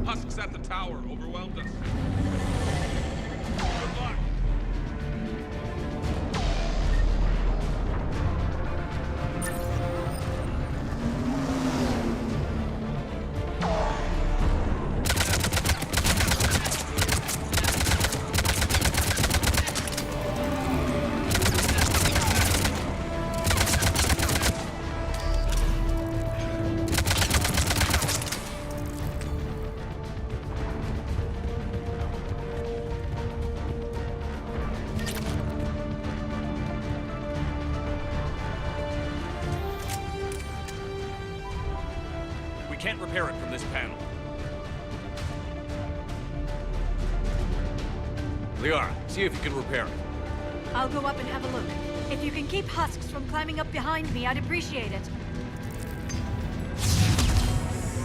Husks at the tower overwhelmed us. Good luck. We can't repair it from this panel. Liara, see if you can repair it. I'll go up and have a look. If you can keep husks from climbing up behind me, I'd appreciate it.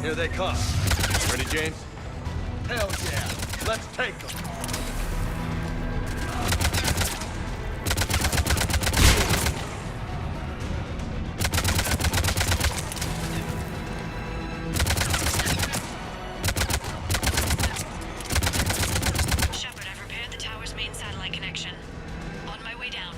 Here they come. Ready, James? Hell yeah. Let's take them. Shepard, I've repaired the tower's main satellite connection. On my way down.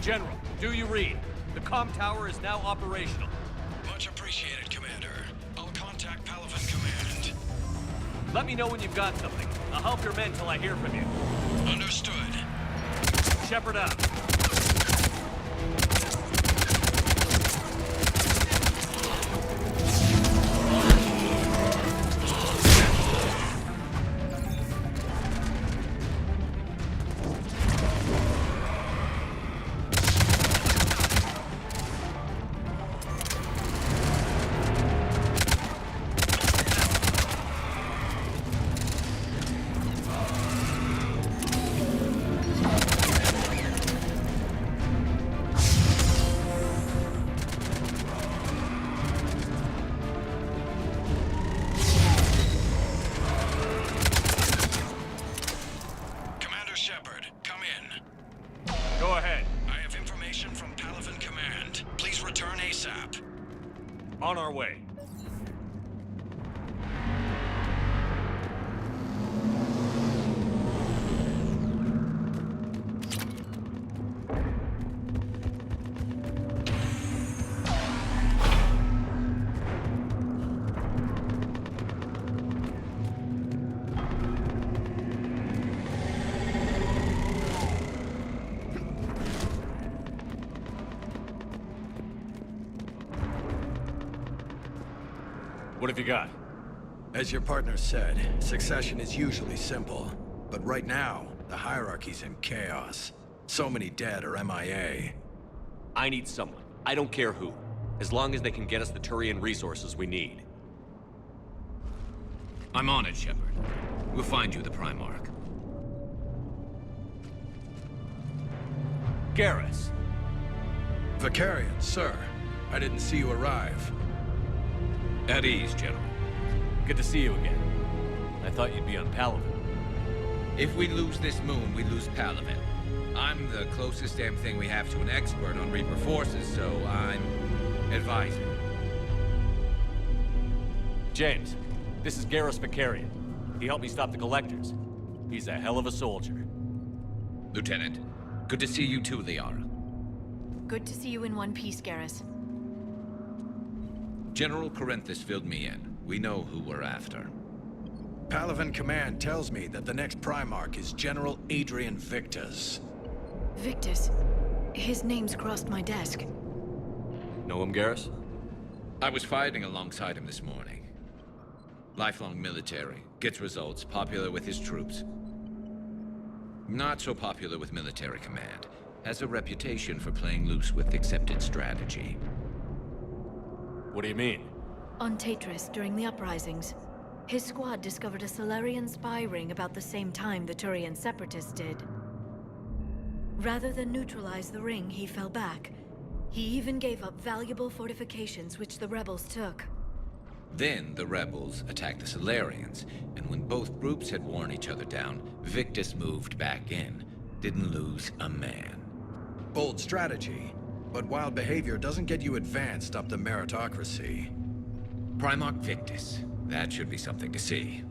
General, do you read? The comm tower is now operational. Much appreciated, Commander. I'll contact Palavan Command. Let me know when you've got something. I'll help your men till I hear from you. Understood. Shepard out. Commander Shepard, come in. Go ahead. I have information from Palavan Command. Please return ASAP. On our way. What have you got? As your partner said, succession is usually simple. But right now, the hierarchy's in chaos. So many dead or MIA. I need someone. I don't care who. As long as they can get us the Turian resources we need. I'm on it, Shepard. We'll find you the Primarch. Garrus. Vicarian, sir. I didn't see you arrive. At ease, General. Good to see you again. I thought you'd be on Palavan. If we lose this moon, we lose Palavan. I'm the closest damn thing we have to an expert on Reaper forces, so I'm advising. James, this is Garrus Vicarian. He helped me stop the Collectors. He's a hell of a soldier. Lieutenant, good to see you too, Liara. Good to see you in one piece, Garrus. General Corinthus filled me in. We know who we're after. Palavan Command tells me that the next Primarch is General Adrian Victus. Victus. His name's crossed my desk. Know him, Garrus? I was fighting alongside him this morning. Lifelong military, gets results, popular with his troops. Not so popular with military command. Has a reputation for playing loose with accepted strategy. What do you mean? On Tatris during the uprisings. His squad discovered a Solarian spy ring about the same time the Turian separatists did. Rather than neutralize the ring, he fell back. He even gave up valuable fortifications which the rebels took. Then the rebels attacked the Solarians, and when both groups had worn each other down, Victus moved back in. Didn't lose a man. Bold strategy, but wild behavior doesn't get you advanced up the meritocracy. Primarch Victus. That should be something to see.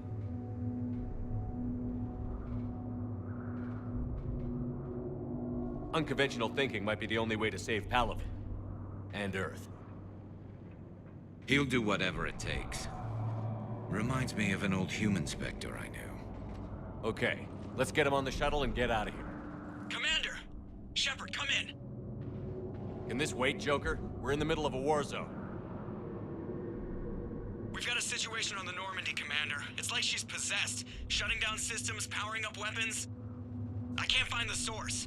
Unconventional thinking might be the only way to save Palaven. And Earth. He'll do whatever it takes. Reminds me of an old human specter I knew. Okay, let's get him on the shuttle and get out of here. Commander! Shepard, come in! Can this wait, Joker? We're in the middle of a war zone. We've got a situation on the Normandy, Commander. It's like she's possessed. Shutting down systems, powering up weapons. I can't find the source.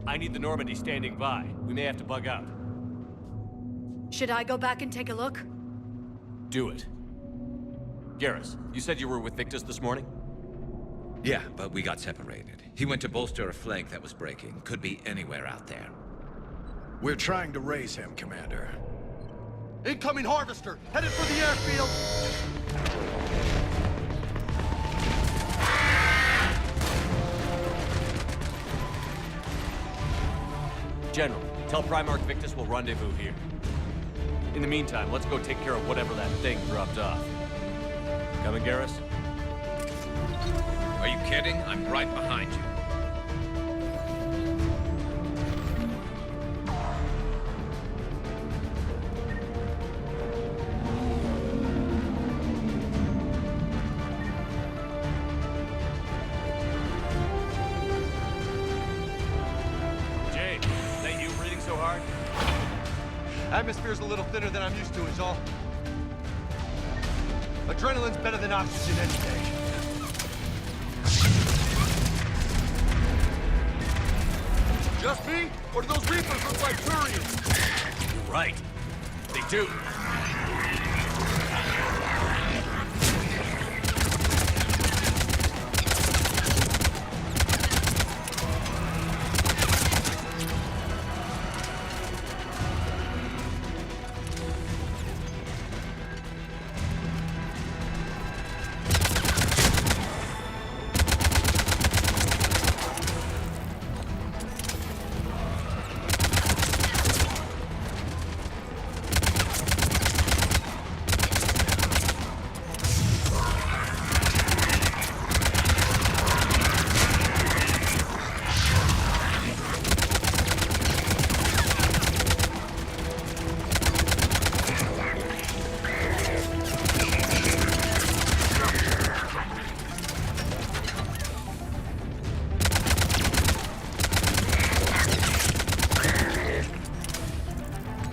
I need the Normandy standing by. We may have to bug out. Should I go back and take a look? Do it. Garrus, you said you were with Victus this morning? Yeah, but we got separated. He went to bolster a flank that was breaking. Could be anywhere out there. We're trying to raise him, Commander. Incoming harvester, headed for the airfield. General, tell Primarch Victus we'll rendezvous here. In the meantime, let's go take care of whatever that thing dropped off. Coming, Garrus? Are you kidding? I'm right behind you. James, is that you breathing so hard? Atmosphere's a little thinner than I'm used to, is all. Adrenaline's better than oxygen any day. Just me? Or do those Reapers look like Turians? You're right. They do.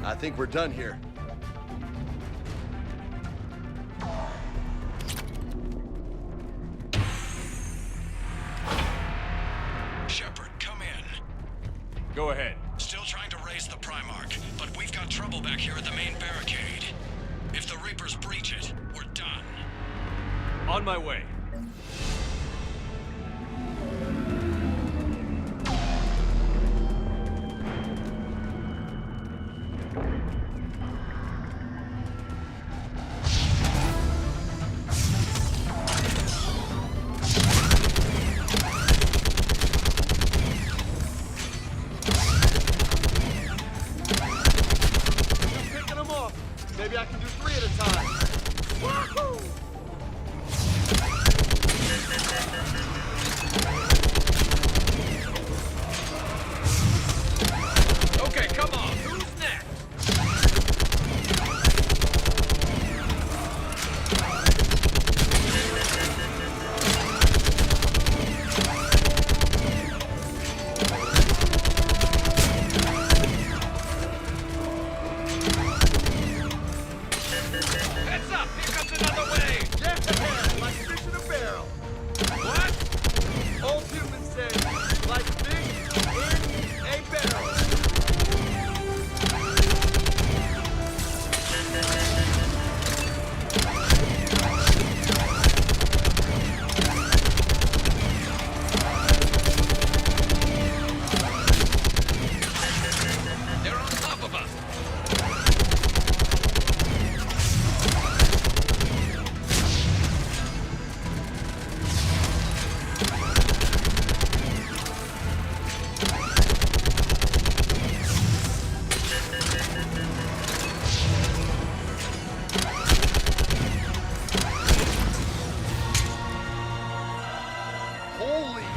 I think we're done here. Shepard, come in. Go ahead. Still trying to raise the Primarch, but we've got trouble back here at the main barricade. If the Reapers breach it, we're done. On my way. Picking them off. Maybe I can do 3 at a time. Wahoo!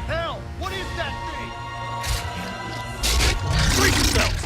Hell, what is that thing? Brace yourselves!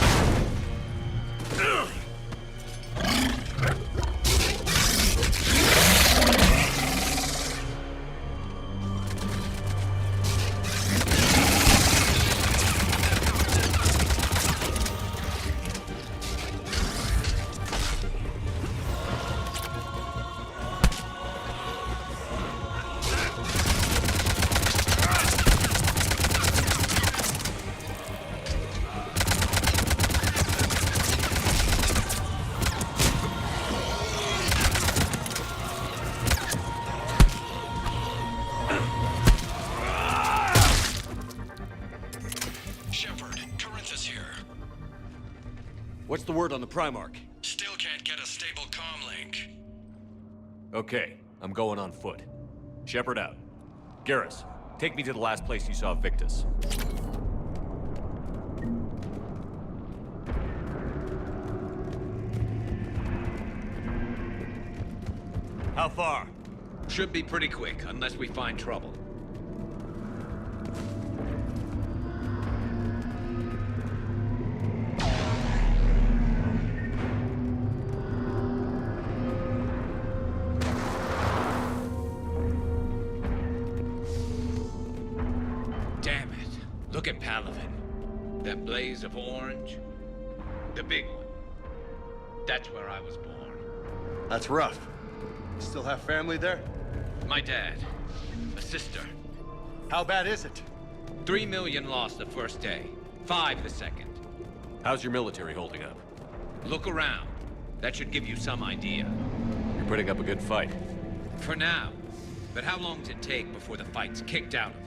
Shepard, Corinthus here. What's the word on the Primarch? Still can't get a stable comm link. Okay, I'm going on foot. Shepard out. Garrus, take me to the last place you saw Victus. How far? Should be pretty quick, unless we find trouble. Damn it. Look at Paladin. That blaze of orange. The big one. That's where I was born. That's rough. Still have family there? My dad. A sister. How bad is it? 3 million lost the first day. 5 the second. How's your military holding up? Look around. That should give you some idea. You're putting up a good fight. For now. But how long does it take before the fight's kicked out of you?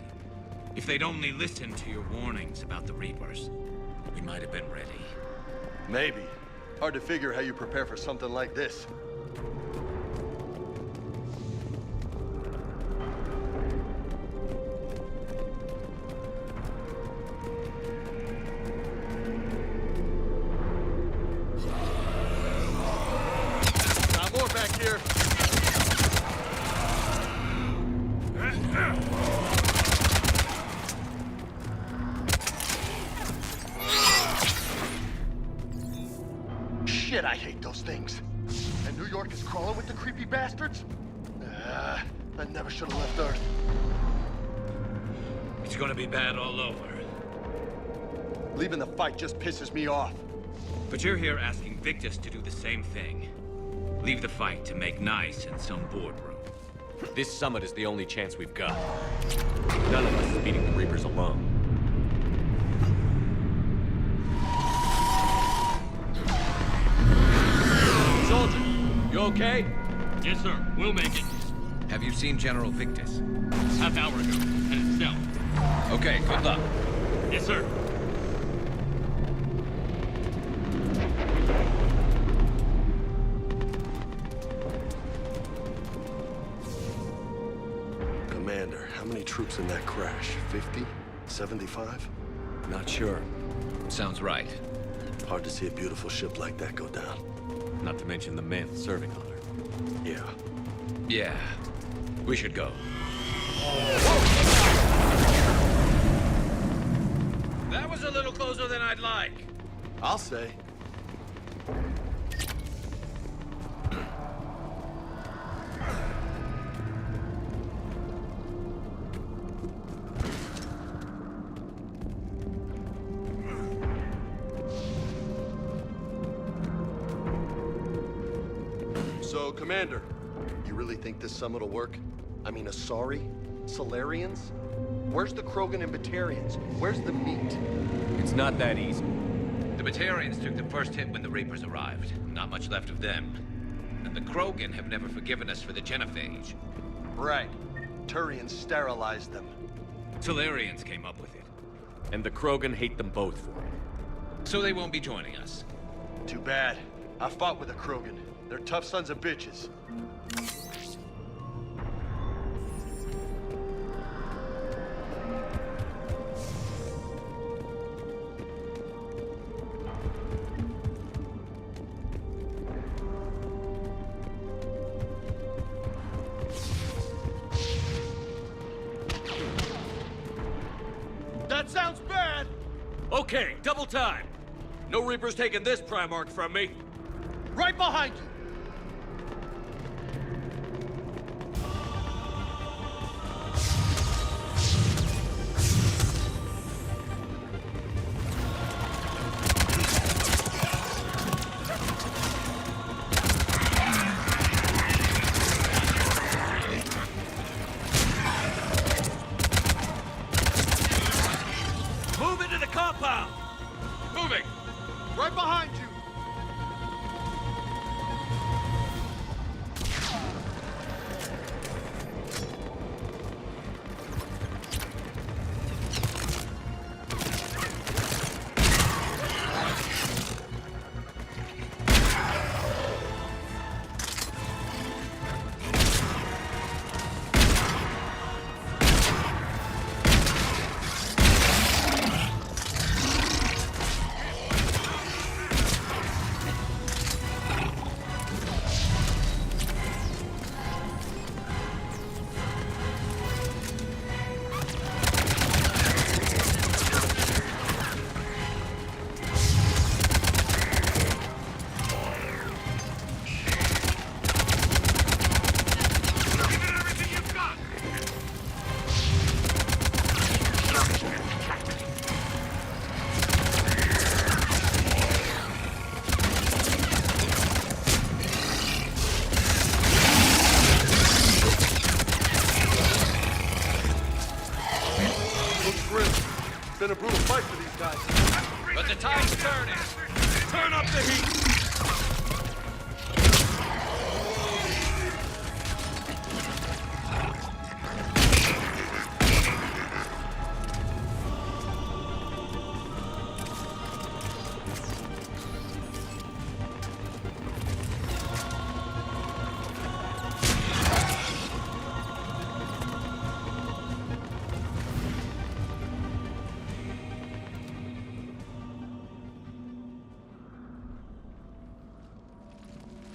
If they'd only listened to your warnings about the Reapers, we might have been ready. Maybe. Hard to figure how you prepare for something like this. Got more back here. Shit, I hate those things. And New York is crawling with the creepy bastards? I never should have left Earth. It's gonna be bad all over. Leaving the fight just pisses me off. But you're here asking Victus to do the same thing. Leave the fight to make nice in some boardroom. This summit is the only chance we've got. None of us is beating the Reapers alone. Soldier, you okay? Yes, sir. We'll make it. Have you seen General Victus? Half hour ago. Headed south. Okay, good luck. Yes, sir. Commander, how many troops in that crash? 50? 75? Not sure. Sounds right. Hard to see a beautiful ship like that go down. Not to mention the men serving on her. Yeah. Yeah. We should go. That was a little closer than I'd like. I'll say. So, Commander, you really think this summit will work? I mean, Asari? Solarians? Where's the Krogan and Batarians? Where's the meat? It's not that easy. The Batarians took the first hit when the Reapers arrived. Not much left of them. And the Krogan have never forgiven us for the genophage. Right. Turians sterilized them. Solarians came up with it. And the Krogan hate them both for it. So they won't be joining us. Too bad. I fought with a Krogan. They're tough sons of bitches. That sounds bad! Okay, double time. No Reaper's taking this Primarch from me. Right behind you! Move into the compound. Moving. Right behind you! Been a brutal fight for these guys. But the tide's turning. Turn up the heat.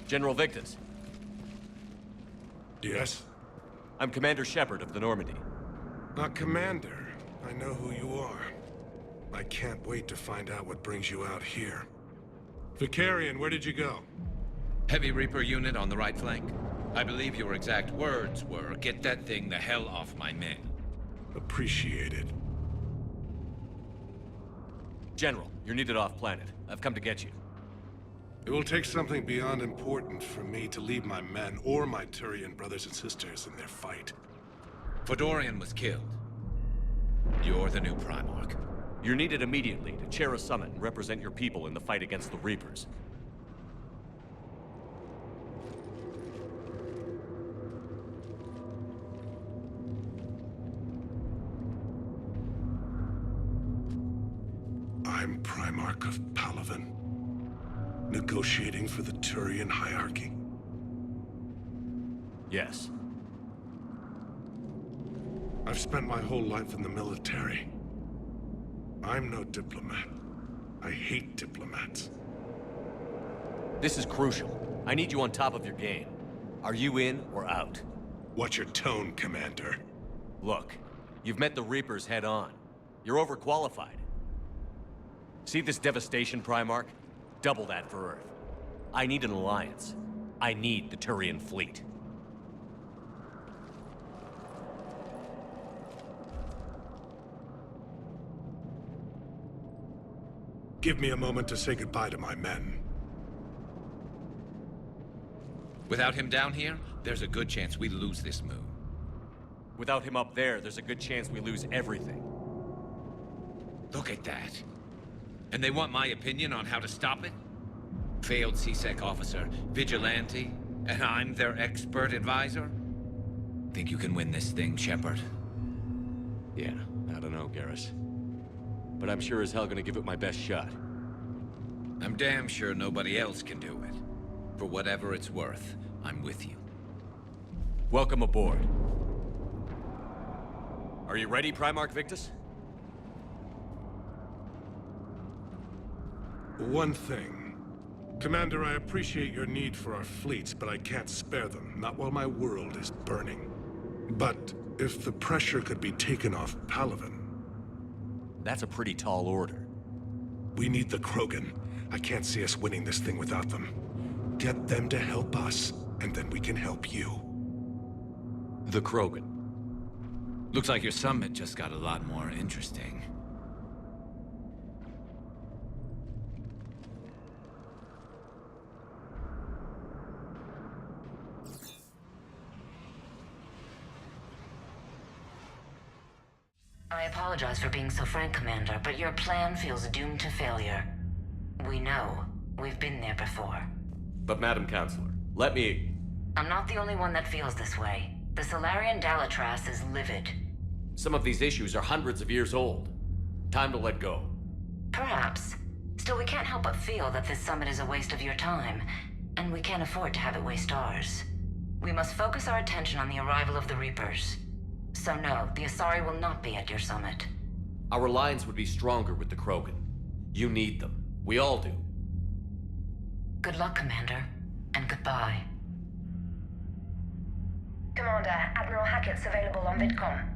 General Victus, Yes? I'm Commander Shepard of the Normandy. Commander. I know who you are. I can't wait to find out what brings you out here. Vicarian, where did you go? Heavy Reaper unit on the right flank. I believe your exact words were, "Get that thing the hell off my men." Appreciated. General, you're needed off-planet. I've come to get you. It will take something beyond important for me to leave my men or my Turian brothers and sisters in their fight. Fodorian was killed. You're the new Primarch. You're needed immediately to chair a summit and represent your people in the fight against the Reapers. I'm Primarch of Palaven. Negotiating for the Turian hierarchy. Yes. I've spent my whole life in the military. I'm no diplomat. I hate diplomats. This is crucial. I need you on top of your game. Are you in or out? Watch your tone, Commander. Look, you've met the Reapers head on. You're overqualified. See this devastation, Primarch? Double that for Earth. I need an alliance. I need the Turian fleet. Give me a moment to say goodbye to my men. Without him down here, there's a good chance we lose this move. Without him up there, there's a good chance we lose everything. Look at that. And they want my opinion on how to stop it? Failed CSEC officer, vigilante, and I'm their expert advisor? Think you can win this thing, Shepard? Yeah, I don't know, Garrus. But I'm sure as hell gonna give it my best shot. I'm damn sure nobody else can do it. For whatever it's worth, I'm with you. Welcome aboard. Are you ready, Primarch Victus? One thing. Commander, I appreciate your need for our fleets, but I can't spare them, not while my world is burning. But if the pressure could be taken off Palaven, That's a pretty tall order. We need the Krogan. I can't see us winning this thing without them. Get them to help us, and then we can help you. The Krogan. Looks like your summit just got a lot more interesting. I apologize for being so frank, Commander, but your plan feels doomed to failure. We know. We've been there before. But Madam Counselor, let me... I'm not the only one that feels this way. The Solarian Dalatras is livid. Some of these issues are hundreds of years old. Time to let go. Perhaps. Still, we can't help but feel that this summit is a waste of your time, and we can't afford to have it waste ours. We must focus our attention on the arrival of the Reapers. So no, the Asari will not be at your summit. Our alliance would be stronger with the Krogan. You need them. We all do. Good luck, Commander, and goodbye. Commander, Admiral Hackett's available on VidCom.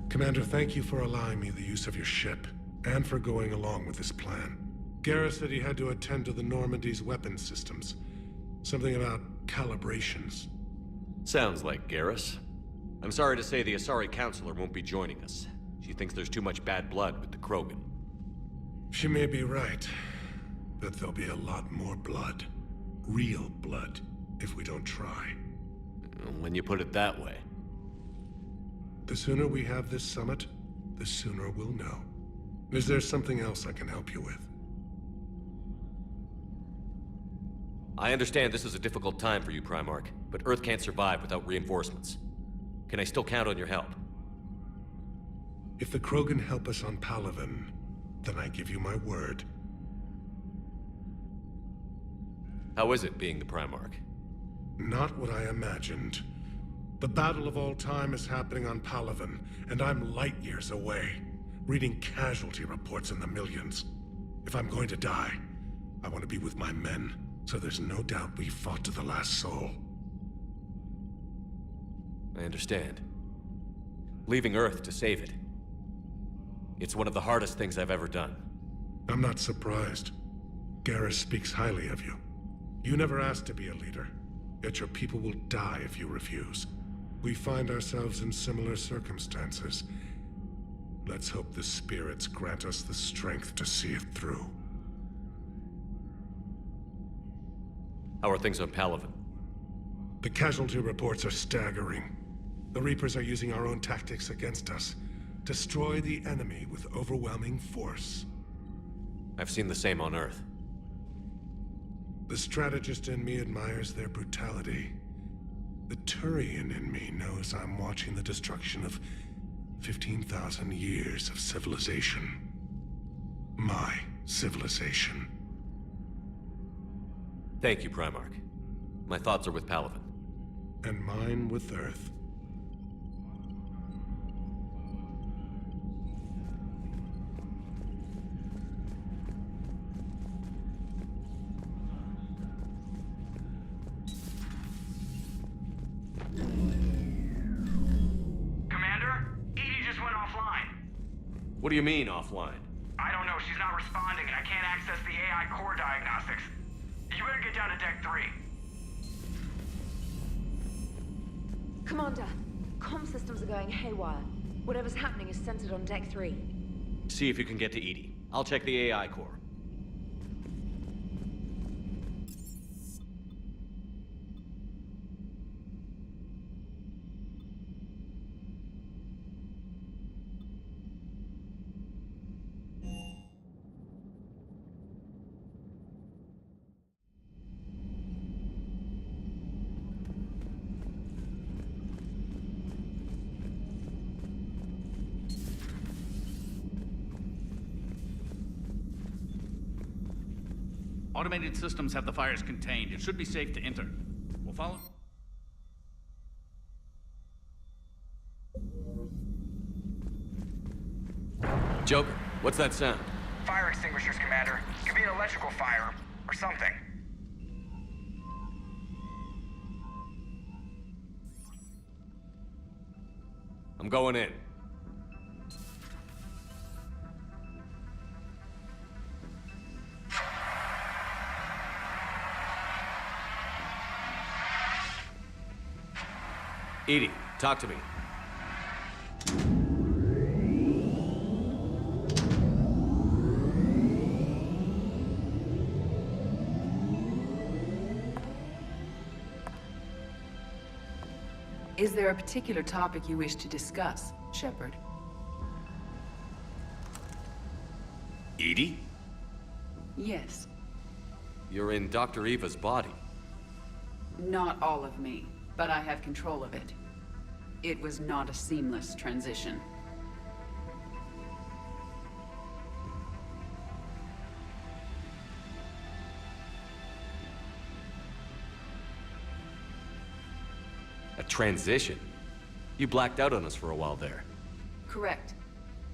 Commander, thank you for allowing me the use of your ship, and for going along with this plan. Garrus said he had to attend to the Normandy's weapons systems. Something about calibrations. Sounds like Garrus. I'm sorry to say the Asari Counselor won't be joining us. She thinks there's too much bad blood with the Krogan. She may be right, but there'll be a lot more blood. Real blood, if we don't try. When you put it that way. The sooner we have this summit, the sooner we'll know. Is there something else I can help you with? I understand this is a difficult time for you, Primarch, but Earth can't survive without reinforcements. Can I still count on your help? If the Krogan help us on Palaven, then I give you my word. How is it being the Primarch? Not what I imagined. The battle of all time is happening on Palaven, and I'm light years away, reading casualty reports in the millions. If I'm going to die, I want to be with my men, so there's no doubt we fought to the last soul. I understand. Leaving Earth to save it. It's one of the hardest things I've ever done. I'm not surprised. Garrus speaks highly of you. You never asked to be a leader, yet your people will die if you refuse. We find ourselves in similar circumstances. Let's hope the spirits grant us the strength to see it through. How are things on Palaven? The casualty reports are staggering. The Reapers are using our own tactics against us. Destroy the enemy with overwhelming force. I've seen the same on Earth. The strategist in me admires their brutality. The Turian in me knows I'm watching the destruction of 15,000 years of civilization. My civilization. Thank you, Primarch. My thoughts are with Palaven. And mine with Earth. What do you mean, offline? I don't know, she's not responding and I can't access the AI core diagnostics. You better get down to deck 3. Commander, comm systems are going haywire. Whatever's happening is centered on deck 3. See if you can get to Edie. I'll check the AI core. Automated systems have the fires contained. It should be safe to enter. We'll follow. Joker, what's that sound? fire extinguishers, Commander. Could be an electrical fire, or something. I'm going in. Edie, talk to me. Is there a particular topic you wish to discuss, Shepard? Edie? Yes. You're in Dr. Eva's body. Not all of me, but I have control of it. It was not a seamless transition. A transition? You blacked out on us for a while there. Correct.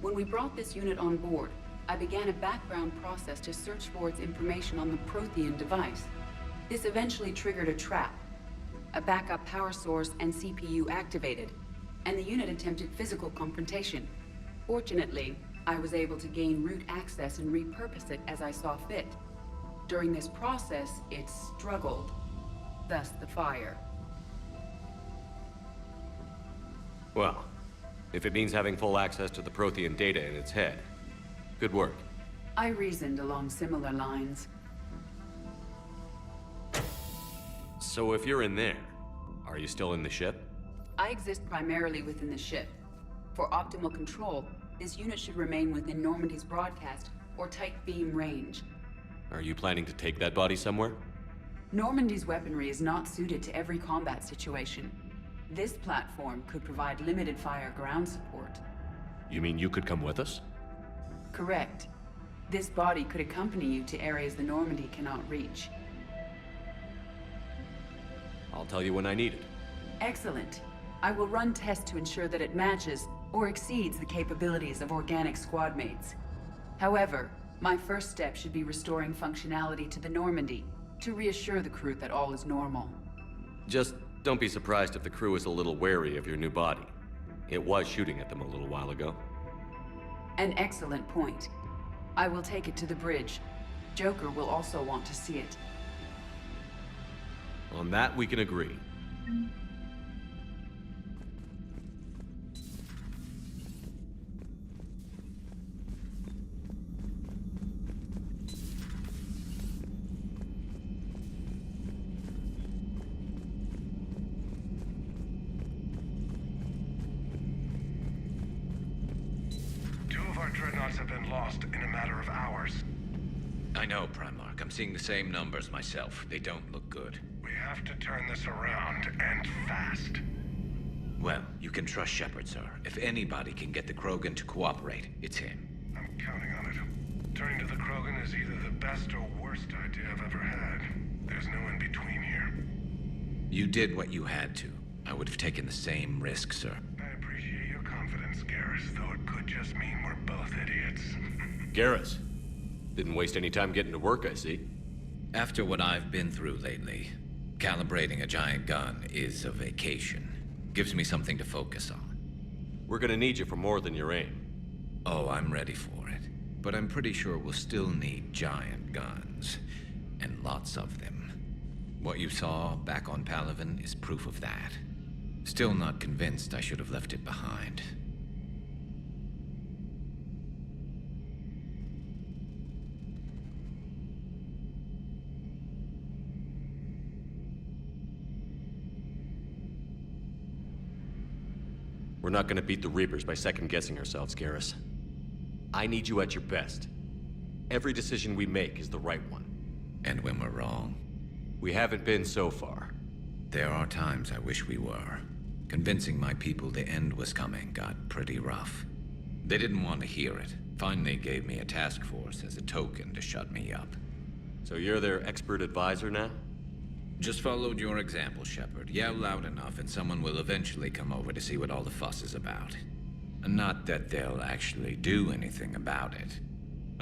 When we brought this unit on board, I began a background process to search for its information on the Prothean device. This eventually triggered a trap. A backup power source and CPU activated, and the unit attempted physical confrontation. Fortunately, I was able to gain root access and repurpose it as I saw fit. During this process, it struggled. Thus the fire. Well, if it means having full access to the Prothean data in its head, good work. I reasoned along similar lines. So if you're in there, are you still in the ship? I exist primarily within the ship. For optimal control, this unit should remain within Normandy's broadcast or tight beam range. Are you planning to take that body somewhere? Normandy's weaponry is not suited to every combat situation. This platform could provide limited fire ground support. You mean you could come with us? Correct. This body could accompany you to areas the Normandy cannot reach. I'll tell you when I need it. Excellent. I will run tests to ensure that it matches or exceeds the capabilities of organic squad mates. However, my first step should be restoring functionality to the Normandy to reassure the crew that all is normal. Just don't be surprised if the crew is a little wary of your new body. It was shooting at them a little while ago. An excellent point. I will take it to the bridge. Joker will also want to see it. On that, we can agree. Two of our dreadnoughts have been lost in a matter of hours. I know, Primarch. I'm seeing the same numbers myself. They don't look good. We have to turn this around, and fast. Well, you can trust Shepard, sir. If anybody can get the Krogan to cooperate, it's him. I'm counting on it. Turning to the Krogan is either the best or worst idea I've ever had. There's no in between here. You did what you had to. I would have taken the same risk, sir. I appreciate your confidence, Garrus, though it could just mean we're both idiots. Garrus, didn't waste any time getting to work, I see. After what I've been through lately, calibrating a giant gun is a vacation. Gives me something to focus on. We're gonna need you for more than your aim. Oh, I'm ready for it. But I'm pretty sure we'll still need giant guns. And lots of them. What you saw back on Palaven is proof of that. Still not convinced I should have left it behind. We're not gonna beat the Reapers by second-guessing ourselves, Garrus. I need you at your best. Every decision we make is the right one. And when we're wrong? We haven't been so far. There are times I wish we were. Convincing my people the end was coming got pretty rough. They didn't want to hear it. Finally gave me a task force as a token to shut me up. So you're their expert advisor now? Just followed your example, Shepard. Yell loud enough and someone will eventually come over to see what all the fuss is about. Not that they'll actually do anything about it.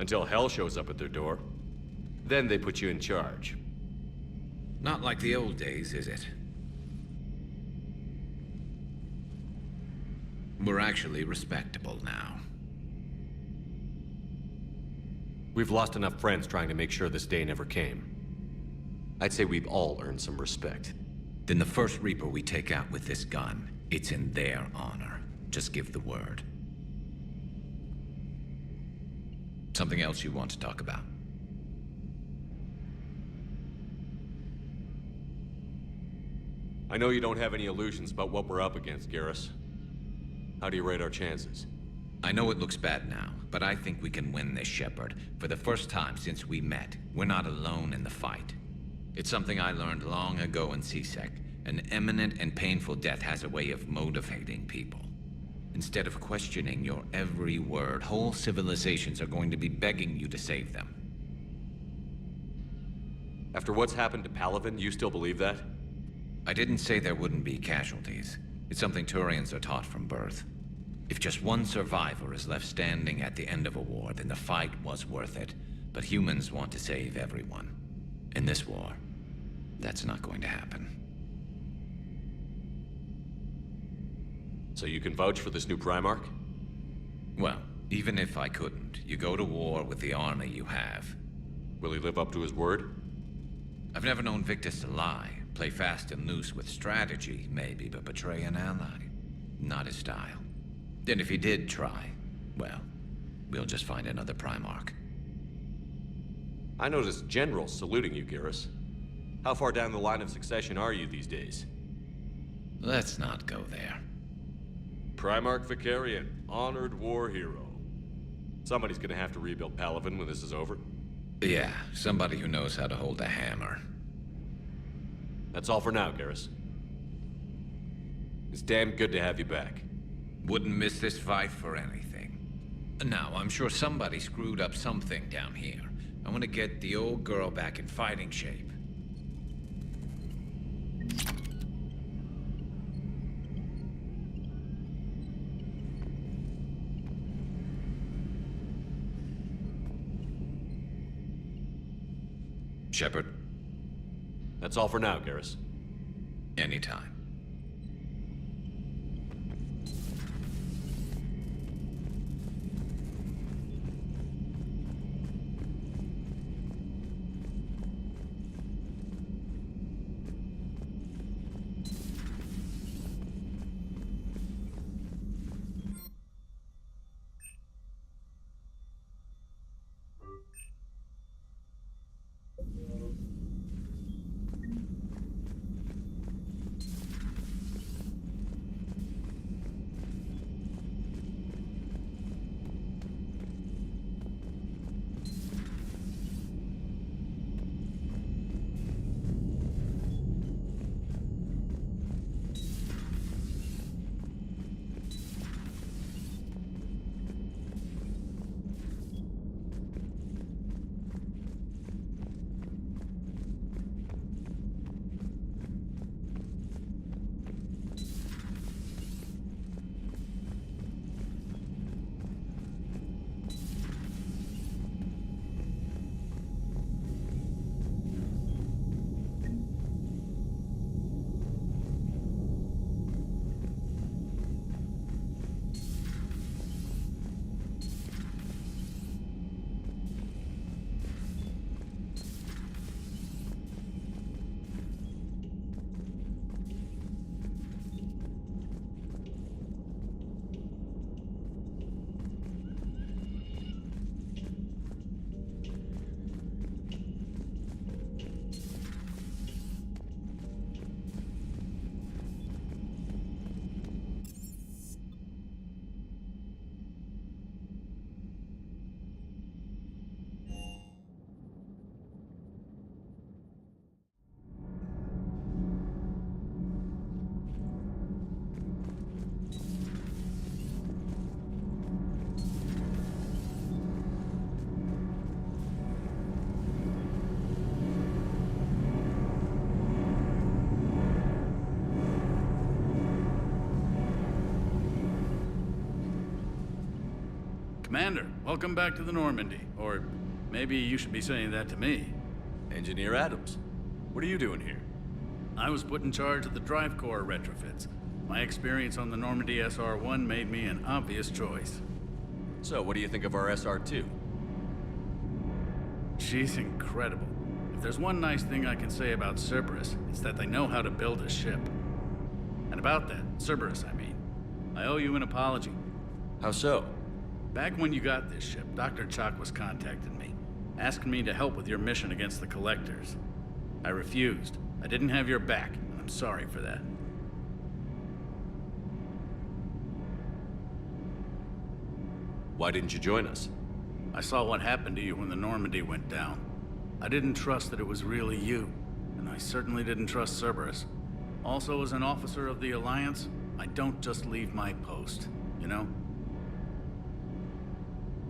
Until hell shows up at their door. Then they put you in charge. Not like the old days, is it? We're actually respectable now. We've lost enough friends trying to make sure this day never came. I'd say we've all earned some respect. Then the first Reaper we take out with this gun, it's in their honor. Just give the word. Something else you want to talk about? I know you don't have any illusions about what we're up against, Garrus. How do you rate our chances? I know it looks bad now, but I think we can win this, Shepard. For the first time since we met, we're not alone in the fight. It's something I learned long ago in CSEC. An imminent and painful death has a way of motivating people. Instead of questioning your every word, whole civilizations are going to be begging you to save them. After what's happened to Palaven, you still believe that? I didn't say there wouldn't be casualties. It's something Turians are taught from birth. If just one survivor is left standing at the end of a war, then the fight was worth it. But humans want to save everyone. In this war, that's not going to happen. So you can vouch for this new Primarch? Well, even if I couldn't, you go to war with the army you have. Will he live up to his word? I've never known Victus to lie. Play fast and loose with strategy, maybe, but betray an ally. Not his style. And if he did try, well, we'll just find another Primarch. I noticed generals saluting you, Garrus. How far down the line of succession are you these days? Let's not go there. Primarch Vicarian, honored war hero. Somebody's gonna have to rebuild Palaven when this is over. Yeah, somebody who knows how to hold a hammer. That's all for now, Garrus. It's damn good to have you back. Wouldn't miss this fight for anything. Now, I'm sure somebody screwed up something down here. I want to get the old girl back in fighting shape. Shepard? That's all for now, Garrus. Anytime. Welcome back to the Normandy. Or maybe you should be saying that to me. Engineer Adams, what are you doing here? I was put in charge of the drive core retrofits. My experience on the Normandy SR-1 made me an obvious choice. So, what do you think of our SR-2? She's incredible. If there's one nice thing I can say about Cerberus, it's that they know how to build a ship. And about that, Cerberus, I mean, I owe you an apology. How so? Back when you got this ship, Dr. Chalk was contacting me, asking me to help with your mission against the Collectors. I refused. I didn't have your back, and I'm sorry for that. Why didn't you join us? I saw what happened to you when the Normandy went down. I didn't trust that it was really you, and I certainly didn't trust Cerberus. Also, as an officer of the Alliance, I don't just leave my post, you know?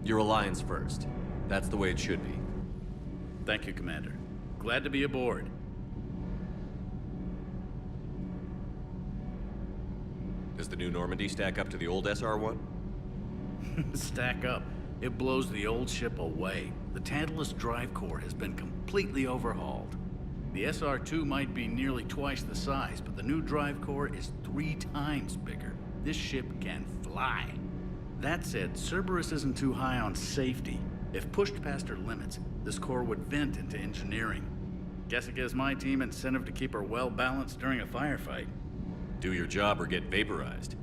Your Alliance first. That's the way it should be. Thank you, Commander. Glad to be aboard. Does the new Normandy stack up to the old SR-1? Stack up. It blows the old ship away. The Tantalus drive core has been completely overhauled. The SR-2 might be nearly twice the size, but the new drive core is 3 times bigger. This ship can fly. That said, Cerberus isn't too high on safety. If pushed past her limits, this core would vent into engineering. Guess it gives my team incentive to keep her well balanced during a firefight. Do your job or get vaporized.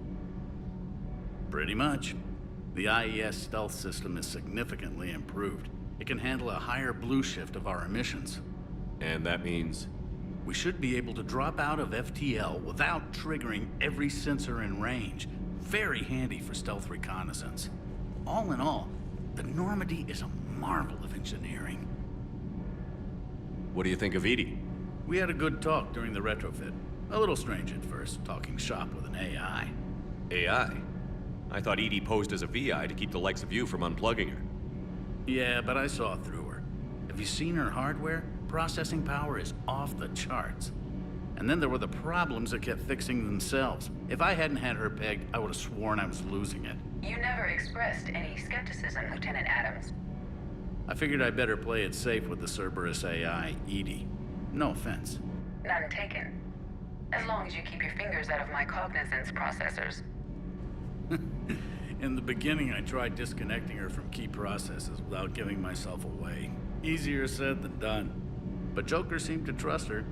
Pretty much. The IES stealth system is significantly improved. It can handle a higher blue shift of our emissions. And that means? We should be able to drop out of FTL without triggering every sensor in range. Very handy for stealth reconnaissance. All in all, the Normandy is a marvel of engineering. What do you think of Edie? We had a good talk during the retrofit. A little strange at first, talking shop with an AI. AI? I thought Edie posed as a VI to keep the likes of you from unplugging her. Yeah, but I saw through her. Have you seen her hardware? Processing power is off the charts. And then there were the problems that kept fixing themselves. If I hadn't had her pegged, I would have sworn I was losing it. You never expressed any skepticism, Lieutenant Adams. I figured I'd better play it safe with the Cerberus AI, Edie. No offense. None taken. As long as you keep your fingers out of my cognizance processors. In the beginning, I tried disconnecting her from key processes without giving myself away. Easier said than done. But Joker seemed to trust her,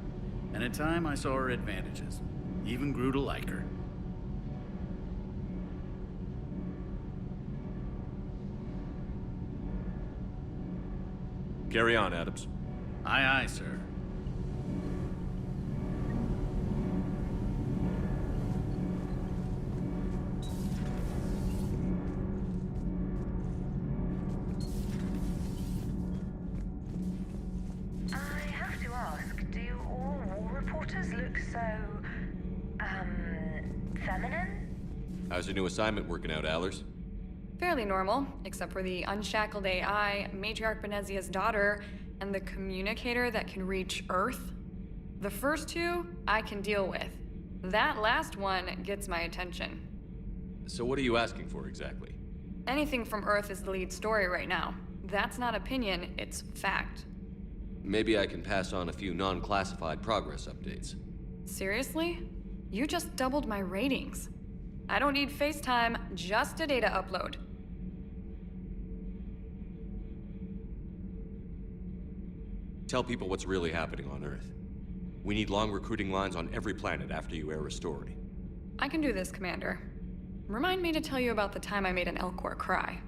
and in time I saw her advantages. Even grew to like her. Carry on, Adams. Aye, aye, sir. How's your new assignment working out, Allers? Fairly normal, except for the unshackled AI, Matriarch Benezia's daughter, and the communicator that can reach Earth. The first two, I can deal with. That last one gets my attention. So what are you asking for exactly? Anything from Earth is the lead story right now. That's not opinion, it's fact. Maybe I can pass on a few non-classified progress updates. Seriously? You just doubled my ratings. I don't need FaceTime, just a data upload. Tell people what's really happening on Earth. We need long recruiting lines on every planet after you air a story. I can do this, Commander. Remind me to tell you about the time I made an Elcor cry.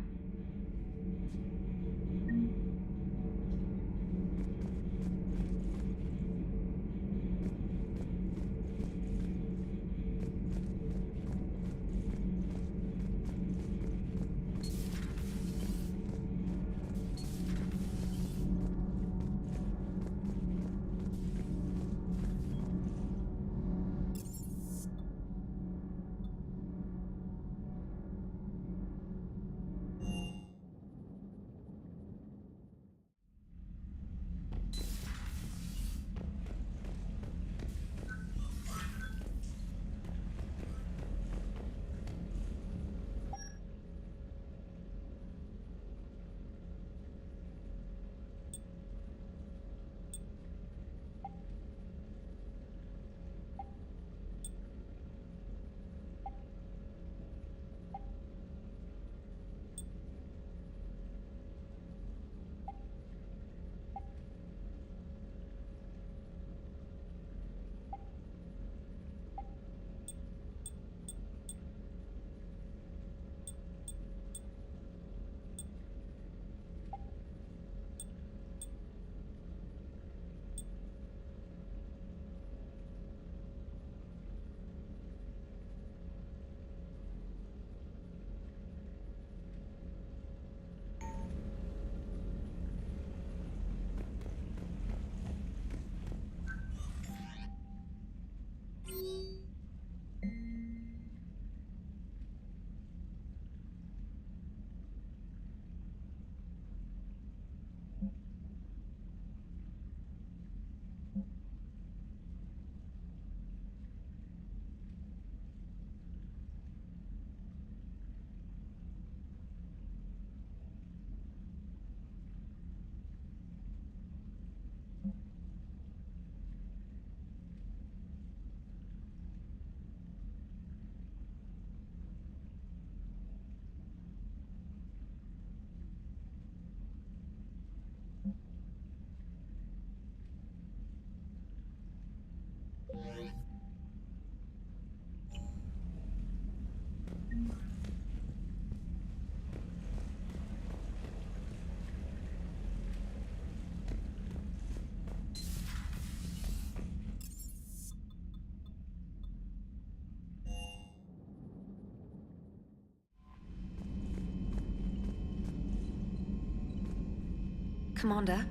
Commander,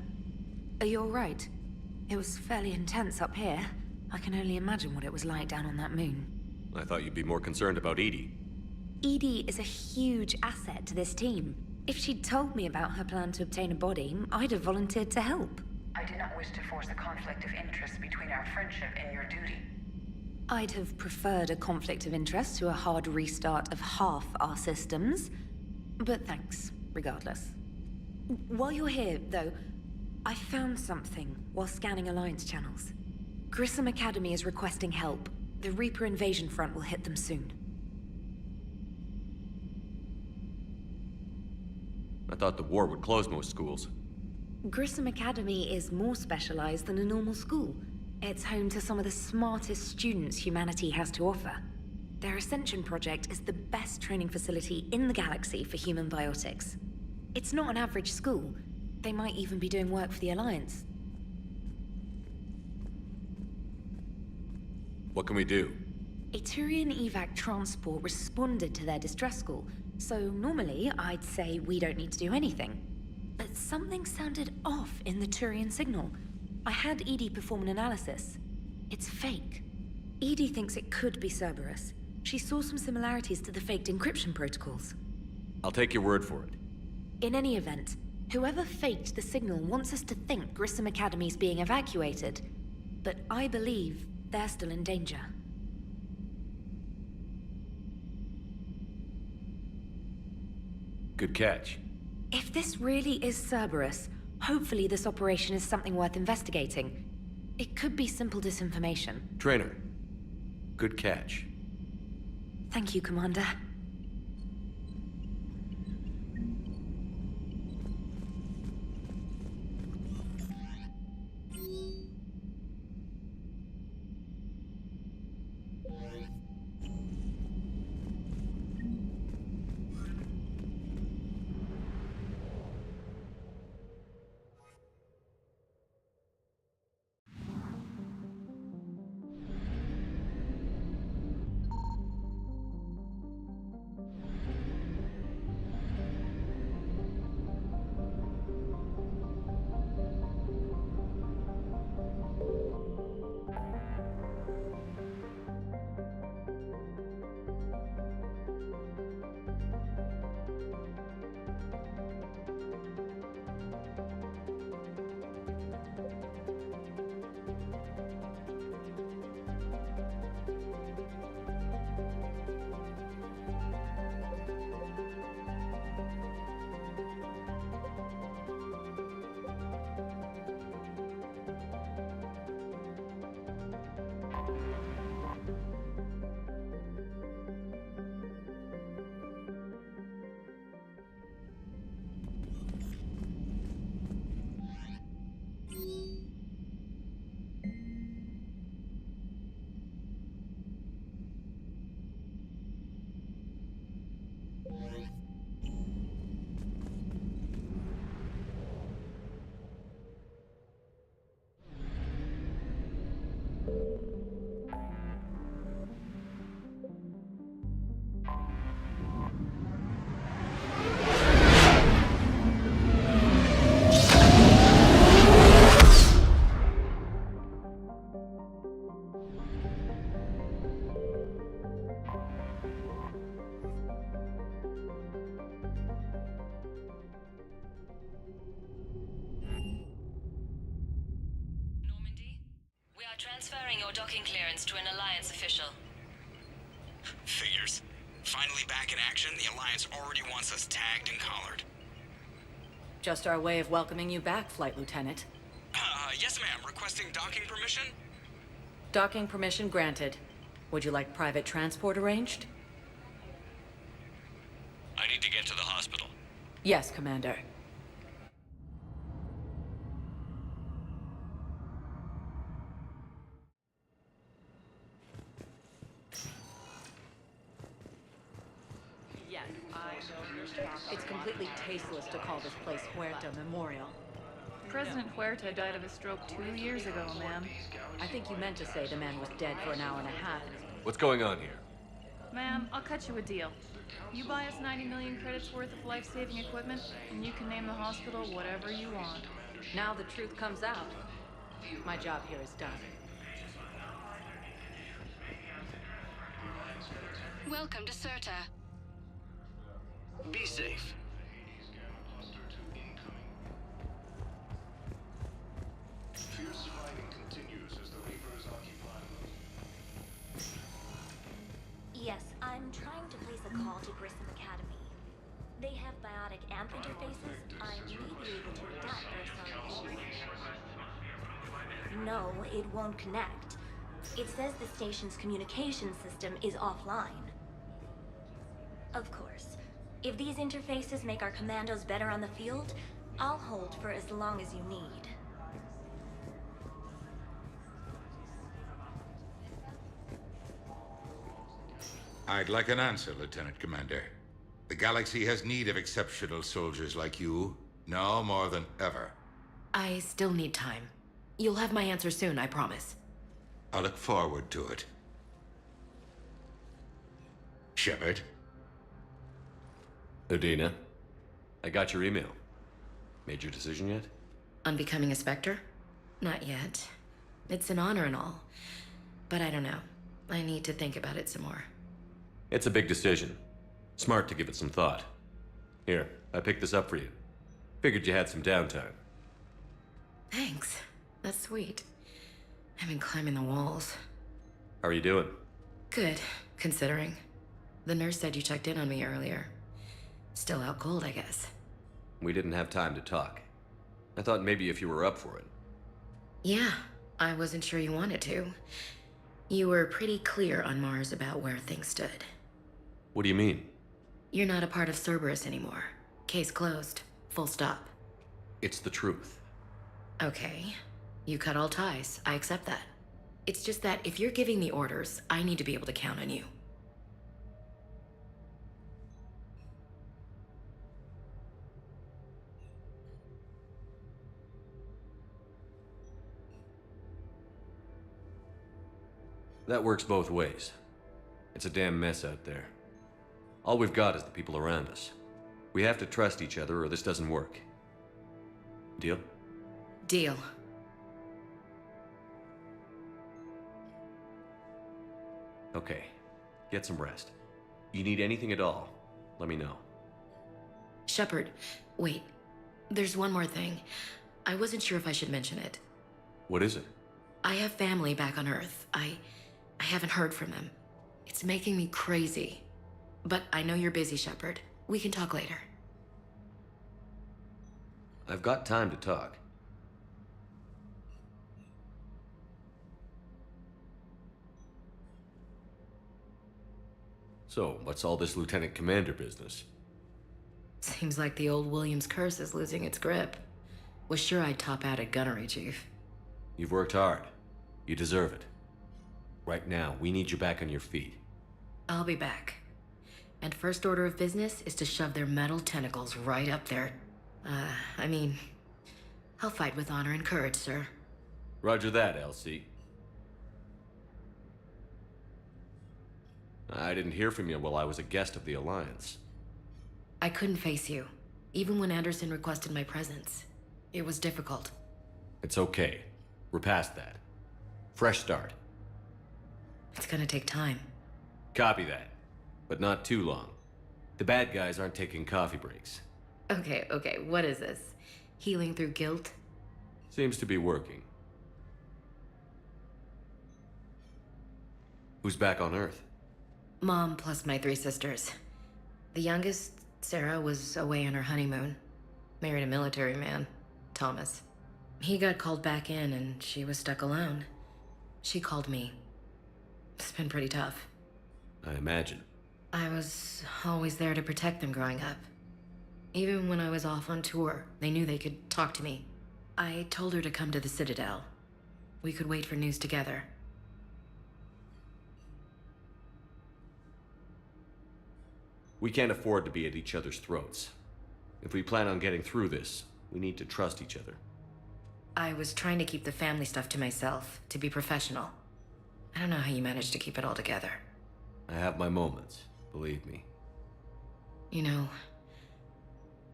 are you all right? It was fairly intense up here. I can only imagine what it was like down on that moon. I thought you'd be more concerned about Edie. Edie is a huge asset to this team. If she'd told me about her plan to obtain a body, I'd have volunteered to help. I do not wish to force a conflict of interest between our friendship and your duty. I'd have preferred a conflict of interest to a hard restart of half our systems. But thanks, regardless. While you're here, though, I found something while scanning Alliance channels. Grissom Academy is requesting help. The Reaper invasion front will hit them soon. I thought the war would close most schools. Grissom Academy is more specialized than a normal school. It's home to some of the smartest students humanity has to offer. Their Ascension project is the best training facility in the galaxy for human biotics. It's not an average school. They might even be doing work for the Alliance. What can we do? A Turian evac transport responded to their distress call, so normally I'd say we don't need to do anything. But something sounded off in the Turian signal. I had Edie perform an analysis. It's fake. Edie thinks it could be Cerberus. She saw some similarities to the faked encryption protocols. I'll take your word for it. In any event, whoever faked the signal wants us to think Grissom Academy's being evacuated. But I believe they're still in danger. Good catch. If this really is Cerberus, hopefully this operation is something worth investigating. It could be simple disinformation. Trainer, good catch. Thank you, Commander. Transferring your docking clearance to an Alliance official. Figures. Finally back in action, the Alliance already wants us tagged and collared. Just our way of welcoming you back, Flight Lieutenant. Yes ma'am, requesting docking permission? Docking permission granted. Would you like private transport arranged? I need to get to the hospital. Yes, Commander. It's completely tasteless to call this place Huerta Memorial. President Huerta died of a stroke 2 years ago, ma'am. I think you meant to say the man was dead for an hour and a half. What's going on here? Ma'am, I'll cut you a deal. You buy us 90 million credits worth of life-saving equipment, and you can name the hospital whatever you want. Now the truth comes out. My job here is done. Welcome to Serta. Be safe. Fierce fighting continues as the Reapers occupy. Yes, I'm trying to place a call to Grissom Academy. They have biotic amp interfaces. I may be able to adapt their sonic. No, it won't connect. It says the station's communication system is offline. Of course. If these interfaces make our commandos better on the field, I'll hold for as long as you need. I'd like an answer, Lieutenant Commander. The galaxy has need of exceptional soldiers like you, now more than ever. I still need time. You'll have my answer soon, I promise. I look forward to it. Shepard? Udina, I got your email. Made your decision yet? On becoming a Spectre? Not yet. It's an honor and all. But I don't know. I need to think about it some more. It's a big decision. Smart to give it some thought. Here, I picked this up for you. Figured you had some downtime. Thanks. That's sweet. I've been climbing the walls. How are you doing? Good, considering. The nurse said you checked in on me earlier. Still out cold, I guess. We didn't have time to talk. I thought maybe if you were up for it. Yeah, I wasn't sure you wanted to. You were pretty clear on Mars about where things stood. What do you mean? You're not a part of Cerberus anymore. Case closed. Full stop. It's the truth. Okay. You cut all ties. I accept that. It's just that if you're giving the orders, I need to be able to count on you. That works both ways. It's a damn mess out there. All we've got is the people around us. We have to trust each other or this doesn't work. Deal? Deal. Okay. Get some rest. You need anything at all, let me know. Shepard, wait. There's one more thing. I wasn't sure if I should mention it. What is it? I have family back on Earth. I haven't heard from them. It's making me crazy. But I know you're busy, Shepard. We can talk later. I've got time to talk. So, what's all this Lieutenant Commander business? Seems like the old Williams curse is losing its grip. Was sure I'd top out at gunnery, Chief. You've worked hard. You deserve it. Right now, we need you back on your feet. I'll be back. And first order of business is to shove their metal tentacles right up there. I'll fight with honor and courage, sir. Roger that, LC. I didn't hear from you while I was a guest of the Alliance. I couldn't face you, even when Anderson requested my presence. It was difficult. It's okay. We're past that. Fresh start. It's gonna take time. Copy that. But not too long. The bad guys aren't taking coffee breaks. Okay, what is this? Healing through guilt? Seems to be working. Who's back on Earth? Mom plus my 3 sisters. The youngest, Sarah, was away on her honeymoon. Married a military man, Thomas. He got called back in and she was stuck alone. She called me. It's been pretty tough. I imagine. I was always there to protect them growing up. Even when I was off on tour, they knew they could talk to me. I told her to come to the Citadel. We could wait for news together. We can't afford to be at each other's throats. If we plan on getting through this, we need to trust each other. I was trying to keep the family stuff to myself, to be professional. I don't know how you managed to keep it all together. I have my moments, believe me. You know,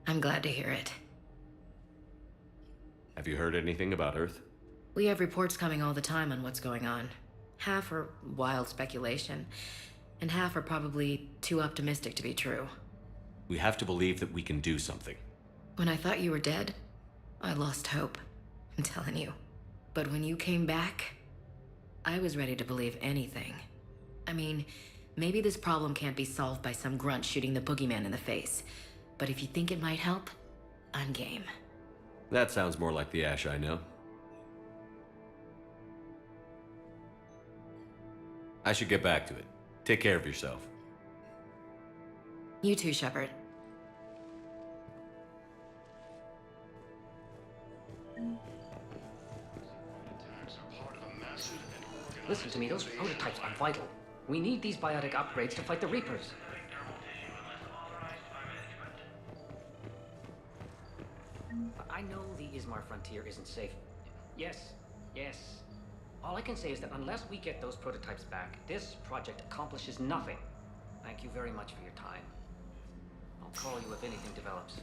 I'm glad to hear it. Have you heard anything about Earth? We have reports coming all the time on what's going on. Half are wild speculation, and half are probably too optimistic to be true. We have to believe that we can do something. When I thought you were dead, I lost hope. I'm telling you. But when you came back, I was ready to believe anything. I mean, maybe this problem can't be solved by some grunt shooting the boogeyman in the face. But if you think it might help, I'm game. That sounds more like the Ash I know. I should get back to it. Take care of yourself. You too, Shepard. Listen to me, those prototypes are vital. We need these biotic upgrades to fight the Reapers. I know the Ismar frontier isn't safe. Yes. All I can say is that unless we get those prototypes back, this project accomplishes nothing. Thank you very much for your time. I'll call you if anything develops.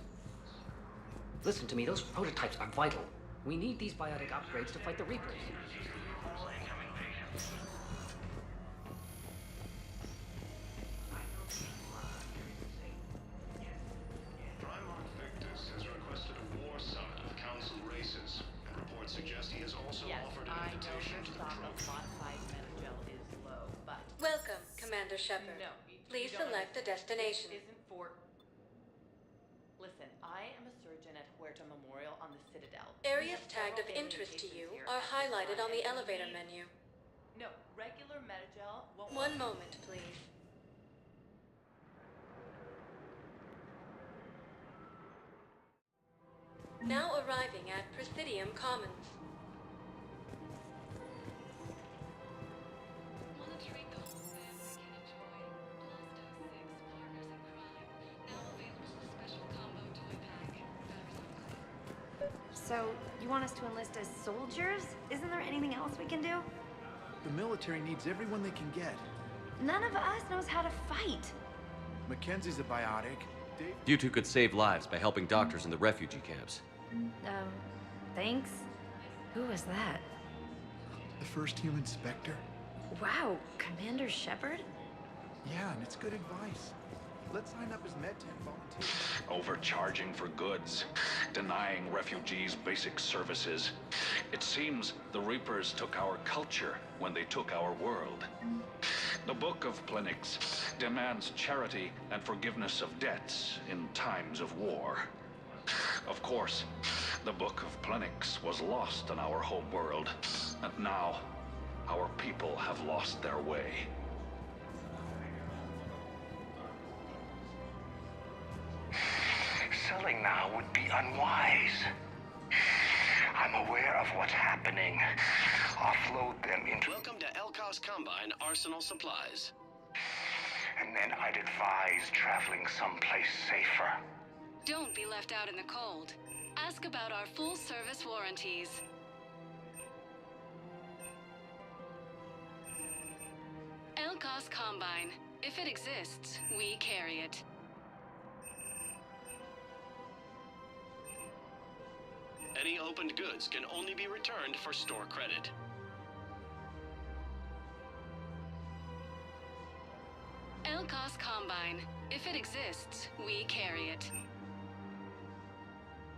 Listen to me, those prototypes are vital. We need these biotic upgrades to fight the Reapers. Welcome, Commander Shepard. No, please select a destination. Isn't for... Listen, I am a surgeon at Huerta Memorial on the Citadel. Areas tagged of interest to you are highlighted on the elevator menu. No, regular Metagel won't... One moment, please. Now arriving at Presidium Commons. So, you want us to enlist as soldiers? Isn't there anything else we can do? The military needs everyone they can get. None of us knows how to fight. Mackenzie's a biotic. Dave... You two could save lives by helping doctors in the refugee camps. Thanks. Who was that? The first human Spectre? Wow, Commander Shepard? Yeah, and it's good advice. Let's sign up as MedTech volunteers. Overcharging for goods, denying refugees basic services. It seems the Reapers took our culture when they took our world. The Book of Plenix demands charity and forgiveness of debts in times of war. Of course, the Book of Plenix was lost in our home world, and now our people have lost their way. Selling now would be unwise. I'm aware of what's happening. Offload them into... Welcome to Elkos Combine Arsenal Supplies. And then I'd advise traveling someplace safer. Don't be left out in the cold. Ask about our full-service warranties. Elkos Combine. If it exists, we carry it. Any opened goods can only be returned for store credit. Elkos Combine. If it exists, we carry it.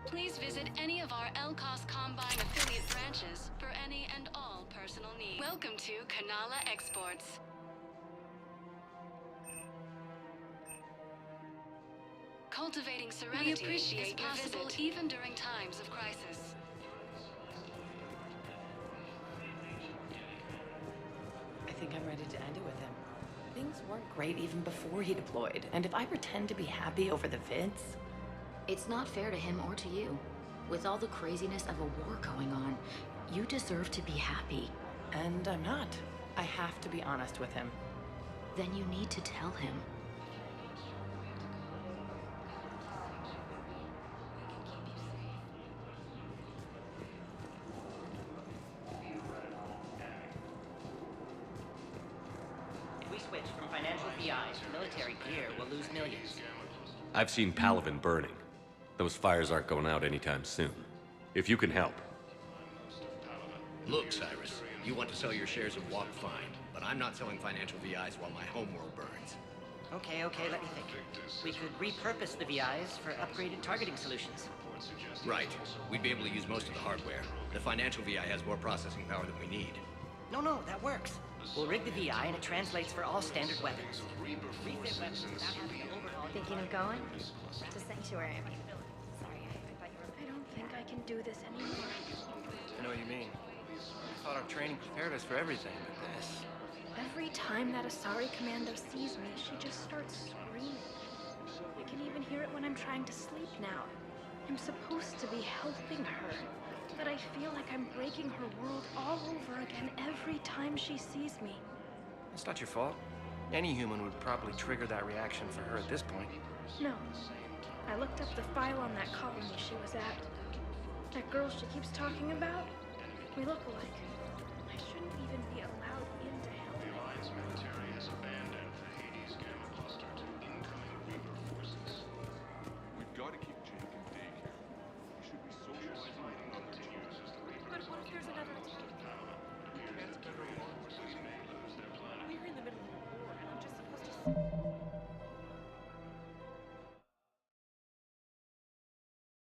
Please visit any of our Elkos Combine affiliate branches for any and all personal needs. Welcome to Kanala Exports. Cultivating serenity is possible even during times of crisis. I think I'm ready to end it with him. Things weren't great even before he deployed, and if I pretend to be happy over the vids... It's not fair to him or to you. With all the craziness of a war going on, you deserve to be happy. And I'm not. I have to be honest with him. Then you need to tell him. If we switch from financial BI to military gear, we'll lose millions. I've seen Palaven burning. Those fires aren't going out anytime soon. If you can help. Look, Cyrus, you want to sell your shares of Walk fine, but I'm not selling financial VIs while my homeworld burns. Okay, let me think. We could repurpose the VIs for upgraded targeting solutions. Right. We'd be able to use most of the hardware. The financial VI has more processing power than we need. No, that works. We'll rig the VI and it translates for all standard weapons. Refit weapons without having to overhaul. Thinking of going? To Sanctuary, I mean. Sorry, I thought you were... I don't think I can do this anymore. I know what you mean. I thought our training prepared us for everything, but this... Every time that Asari commando sees me, she just starts screaming. I can even hear it when I'm trying to sleep now. I'm supposed to be helping her, but I feel like I'm breaking her world all over again every time she sees me. It's not your fault. Any human would probably trigger that reaction for her at this point. No. I looked up the file on that colony she was at. That girl she keeps talking about, we look alike. I shouldn't even be allowed into hell. The Alliance military has abandoned the Hades Gamma cluster to incoming Reaper forces. We've got to keep Jake in daycare. We should be socializing with other teams. But what if there's another ticket? Appears that every forces may lose their planet. We're in the middle of a war, and I'm just supposed to...